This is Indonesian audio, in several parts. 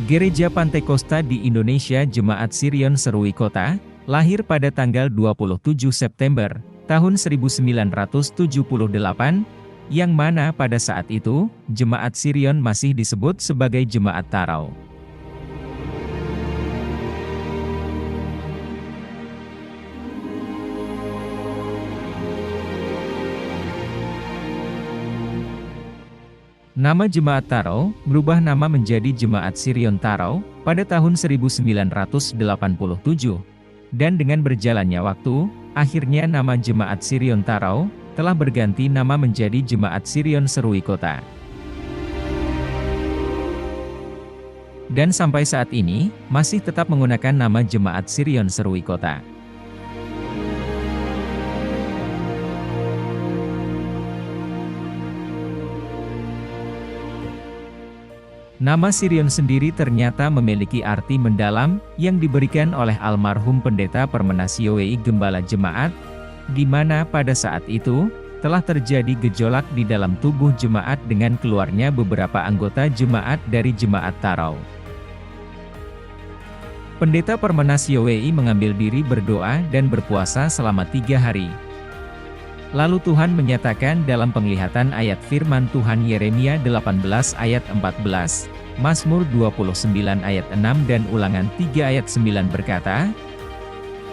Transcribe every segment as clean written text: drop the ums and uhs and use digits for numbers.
Gereja Pantekosta di Indonesia Jemaat Sirion Serui Kota, lahir pada tanggal 27 September, tahun 1978, yang mana pada saat itu, Jemaat Sirion masih disebut sebagai Jemaat Tarau. Nama Jemaat Tarau berubah nama menjadi Jemaat Sirion Tarau pada tahun 1987, dan dengan berjalannya waktu, akhirnya nama Jemaat Sirion Tarau telah berganti nama menjadi Jemaat Sirion Serui Kota. Dan sampai saat ini, masih tetap menggunakan nama Jemaat Sirion Serui Kota. Nama Sirion sendiri ternyata memiliki arti mendalam, yang diberikan oleh almarhum Pendeta Permenas YOWI Gembala Jemaat, di mana pada saat itu, telah terjadi gejolak di dalam tubuh jemaat dengan keluarnya beberapa anggota jemaat dari Jemaat Tarau. Pendeta Permenas YOWI mengambil diri berdoa dan berpuasa selama 3 hari. Lalu Tuhan menyatakan dalam penglihatan ayat firman Tuhan Yeremia 18 ayat 14, Mazmur 29 ayat 6 dan Ulangan 3 ayat 9 berkata,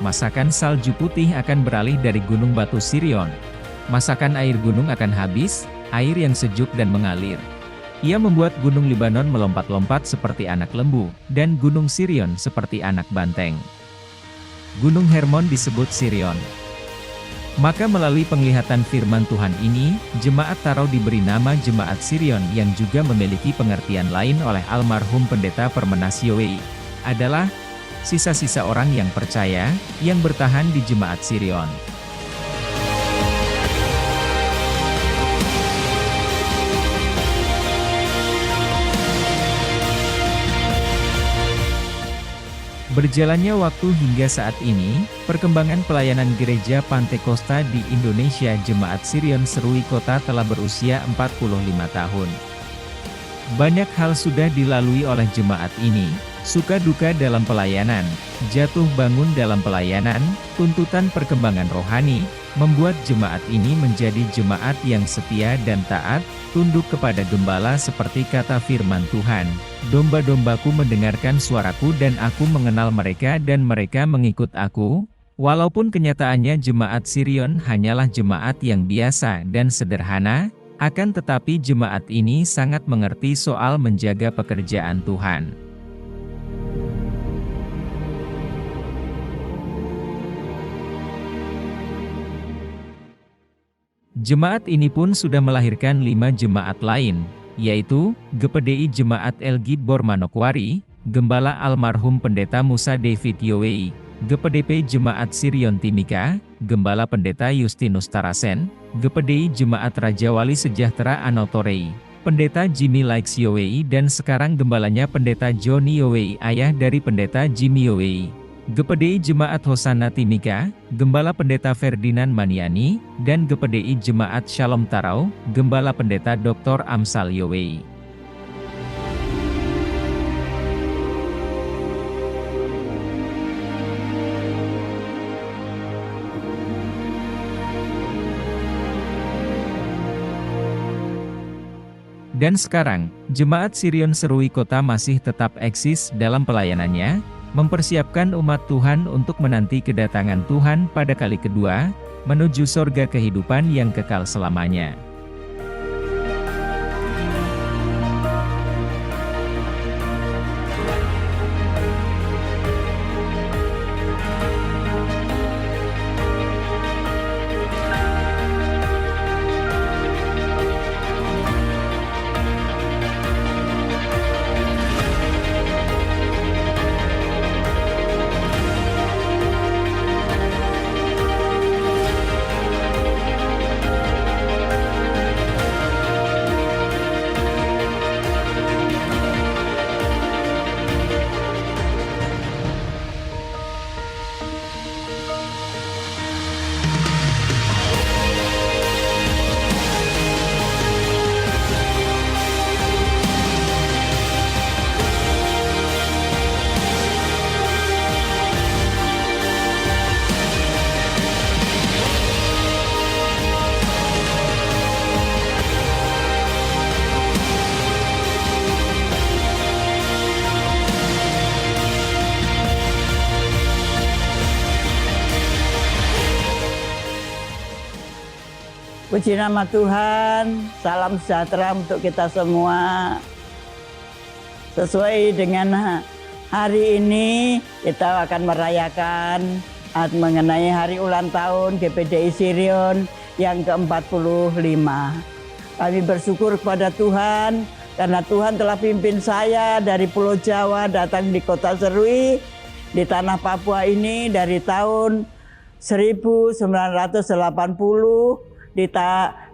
"Masakan salju putih akan beralih dari gunung batu Sirion. Masakan air gunung akan habis, air yang sejuk dan mengalir. Ia membuat gunung Libanon melompat-lompat seperti anak lembu, dan gunung Sirion seperti anak banteng." Gunung Hermon disebut Sirion. Maka melalui penglihatan firman Tuhan ini, Jemaat Tarau diberi nama Jemaat Sirion yang juga memiliki pengertian lain oleh almarhum Pendeta Permenas YOWI, adalah sisa-sisa orang yang percaya, yang bertahan di Jemaat Sirion. Berjalannya waktu hingga saat ini, perkembangan pelayanan Gereja Pantekosta di Indonesia Jemaat Sirion Serui Kota telah berusia 45 tahun. Banyak hal sudah dilalui oleh jemaat ini, suka duka dalam pelayanan, jatuh bangun dalam pelayanan, tuntutan perkembangan rohani, membuat jemaat ini menjadi jemaat yang setia dan taat, tunduk kepada gembala seperti kata firman Tuhan, "Domba-dombaku mendengarkan suaraku dan aku mengenal mereka dan mereka mengikut aku." Walaupun kenyataannya Jemaat Sirion hanyalah jemaat yang biasa dan sederhana, akan tetapi jemaat ini sangat mengerti soal menjaga pekerjaan Tuhan. Jemaat ini pun sudah melahirkan 5 jemaat lain, yaitu, GPDI Jemaat El Gibor Manokwari, Gembala almarhum Pendeta Musa David YOWI, GPDP Jemaat Sirion Timika, Gembala Pendeta Justinus Tarasen, GPDI Jemaat Raja Wali Sejahtera Anotorei, Pendeta Jimmy Likes YOWI dan sekarang gembalanya Pendeta Johnny YOWI ayah dari Pendeta Jimmy YOWI. GPDI Jemaat Hosana Timika, Gembala Pendeta Ferdinand Maniani, dan GPDI Jemaat Shalom Tarau, Gembala Pendeta Dr. Amsal YOWI. Dan sekarang, Jemaat Sirion Serui Kota masih tetap eksis dalam pelayanannya, mempersiapkan umat Tuhan untuk menanti kedatangan Tuhan pada kali kedua, menuju sorga kehidupan yang kekal selamanya. Puji nama Tuhan, salam sejahtera untuk kita semua. Sesuai dengan hari ini, kita akan merayakan mengenai hari ulang tahun GPDI Sirion yang ke-45. Kami bersyukur kepada Tuhan, karena Tuhan telah pimpin saya dari Pulau Jawa datang di Kota Serui, di tanah Papua ini dari tahun 1980,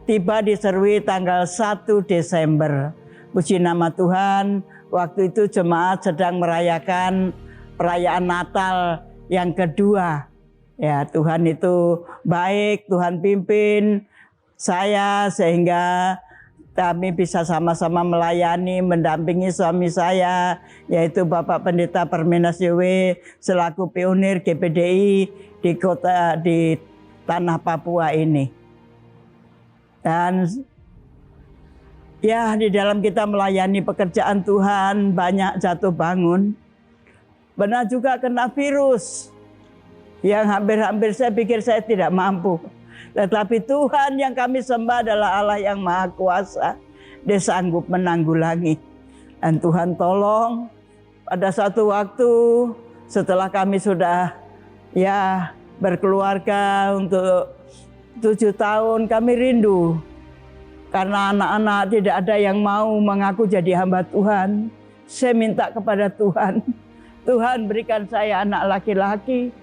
tiba di Serui tanggal 1 Desember. Puji nama Tuhan, waktu itu jemaat sedang merayakan perayaan Natal yang kedua. Ya, Tuhan itu baik, Tuhan pimpin saya sehingga kami bisa sama-sama melayani, mendampingi suami saya, yaitu Bapak Pendeta Permenas YW selaku pionir GPDI di tanah Papua ini. Dan ya, di dalam kita melayani pekerjaan Tuhan banyak jatuh bangun. Benar juga kena virus yang hampir-hampir saya pikir saya tidak mampu. Tetapi Tuhan yang kami sembah adalah Allah yang Maha Kuasa. Dia sanggup menanggulangi. Dan Tuhan tolong pada satu waktu setelah kami sudah ya berkeluarga untuk 7 tahun, kami rindu. Karena anak-anak tidak ada yang mau mengaku jadi hamba Tuhan. Saya minta kepada Tuhan, Tuhan berikan saya anak laki-laki.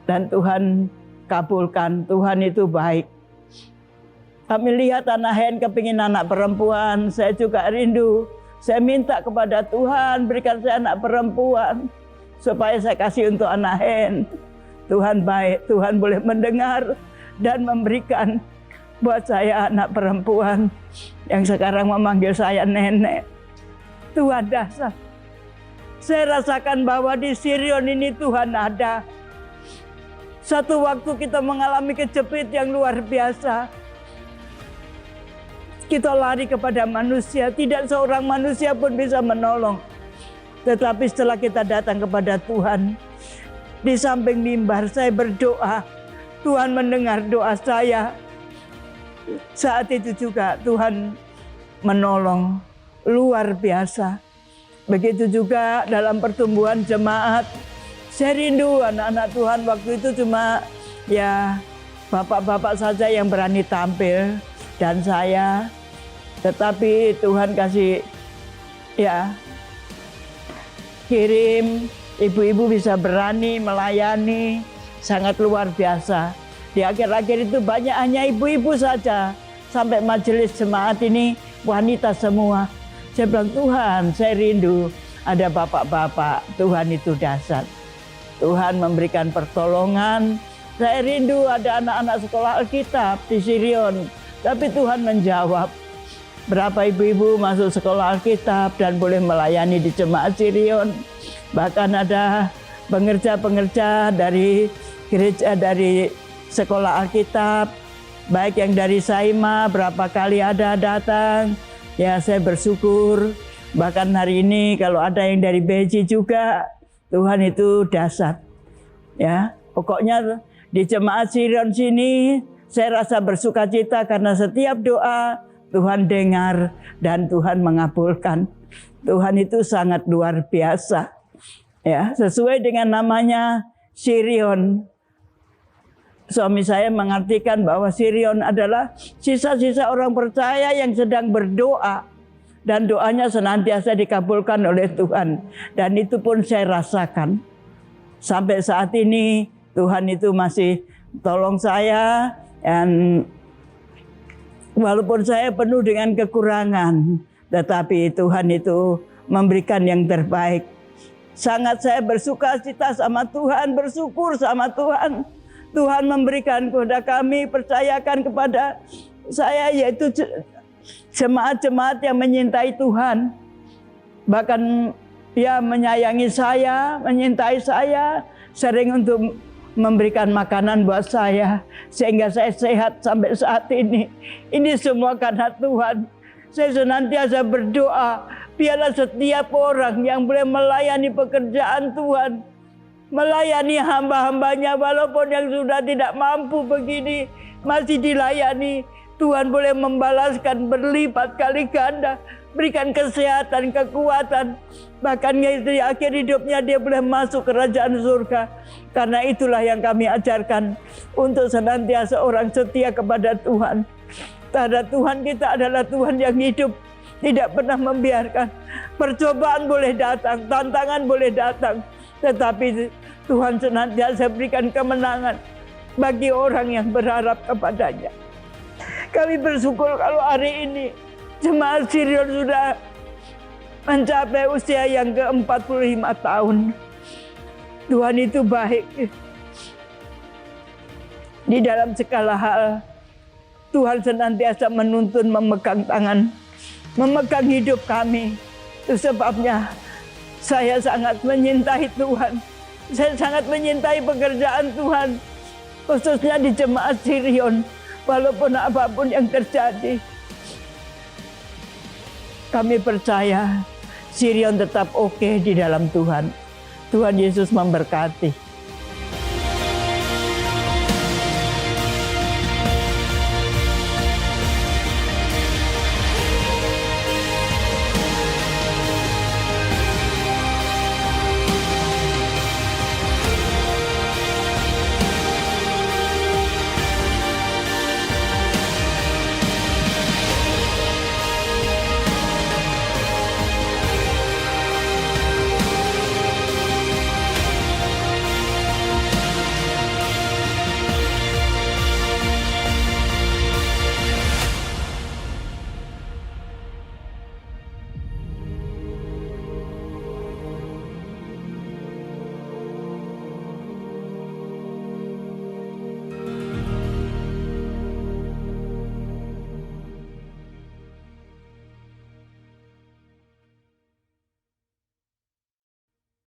Dan Tuhan kabulkan, Tuhan itu baik. Kami lihat anak Hen kepingin anak perempuan, saya juga rindu. Saya minta kepada Tuhan, berikan saya anak perempuan. Supaya saya kasih untuk anak Hen. Tuhan baik, Tuhan boleh mendengar dan memberikan buat saya anak perempuan yang sekarang memanggil saya nenek. Tuhan dasar. Saya rasakan bahwa di Sirion ini Tuhan ada. Satu waktu kita mengalami kejepit yang luar biasa. Kita lari kepada manusia, tidak seorang manusia pun bisa menolong. Tetapi setelah kita datang kepada Tuhan, di samping mimbar saya berdoa, Tuhan mendengar doa saya. Saat itu juga Tuhan menolong luar biasa. Begitu juga dalam pertumbuhan jemaat. Saya rindu anak-anak Tuhan waktu itu cuma ya bapak-bapak saja yang berani tampil dan saya. Tetapi Tuhan kasih ya kirim ibu-ibu bisa berani melayani, sangat luar biasa. Di akhir-akhir itu banyak hanya ibu-ibu saja. Sampai majelis jemaat ini wanita semua. Saya bilang, Tuhan saya rindu ada bapak-bapak. Tuhan itu dasar. Tuhan memberikan pertolongan. Saya rindu ada anak-anak sekolah Alkitab di Sirion. Tapi Tuhan menjawab. Berapa ibu-ibu masuk sekolah Alkitab dan boleh melayani di jemaat Sirion. Bahkan ada pengerja-pengerja dari gereja, dari sekolah Alkitab, baik yang dari Saima, berapa kali ada datang. Ya, saya bersyukur. Bahkan hari ini kalau ada yang dari Beji juga, Tuhan itu dasar. Ya, pokoknya di jemaat Sirion sini saya rasa bersukacita karena setiap doa Tuhan dengar dan Tuhan mengabulkan. Tuhan itu sangat luar biasa. Ya, sesuai dengan namanya Sirion. Suami saya mengartikan bahwa Sirion adalah sisa-sisa orang percaya yang sedang berdoa. Dan doanya senantiasa dikabulkan oleh Tuhan. Dan itu pun saya rasakan. Sampai saat ini Tuhan itu masih tolong saya. Dan walaupun saya penuh dengan kekurangan. Tetapi Tuhan itu memberikan yang terbaik. Sangat saya bersukacita sama Tuhan, bersyukur sama Tuhan. Tuhan memberikan kepada kami, percayakan kepada saya, yaitu jemaat-jemaat yang menyintai Tuhan. Bahkan dia menyayangi saya, menyintai saya, sering untuk memberikan makanan buat saya. Sehingga saya sehat sampai saat ini. Ini semua karena Tuhan. Saya senantiasa berdoa, biarlah setiap orang yang boleh melayani pekerjaan Tuhan, melayani hamba-hambanya, walaupun yang sudah tidak mampu begini, masih dilayani. Tuhan boleh membalaskan berlipat kali ganda, berikan kesehatan, kekuatan. Bahkan di akhir hidupnya dia boleh masuk kerajaan surga. Karena itulah yang kami ajarkan, untuk senantiasa orang setia kepada Tuhan. Karena Tuhan kita adalah Tuhan yang hidup, tidak pernah membiarkan. Percobaan boleh datang, tantangan boleh datang, tetapi Tuhan senantiasa berikan kemenangan bagi orang yang berharap kepadanya. Kami bersyukur kalau hari ini jemaat Sirion sudah mencapai usia yang ke-45 tahun. Tuhan itu baik. Di dalam segala hal, Tuhan senantiasa menuntun, memegang tangan, memegang hidup kami. Itu sebabnya saya sangat menyintai Tuhan. Saya sangat menyintai pekerjaan Tuhan, khususnya di jemaat Sirion. Walaupun apapun yang terjadi, kami percaya Sirion tetap oke di dalam Tuhan. Tuhan Yesus memberkati.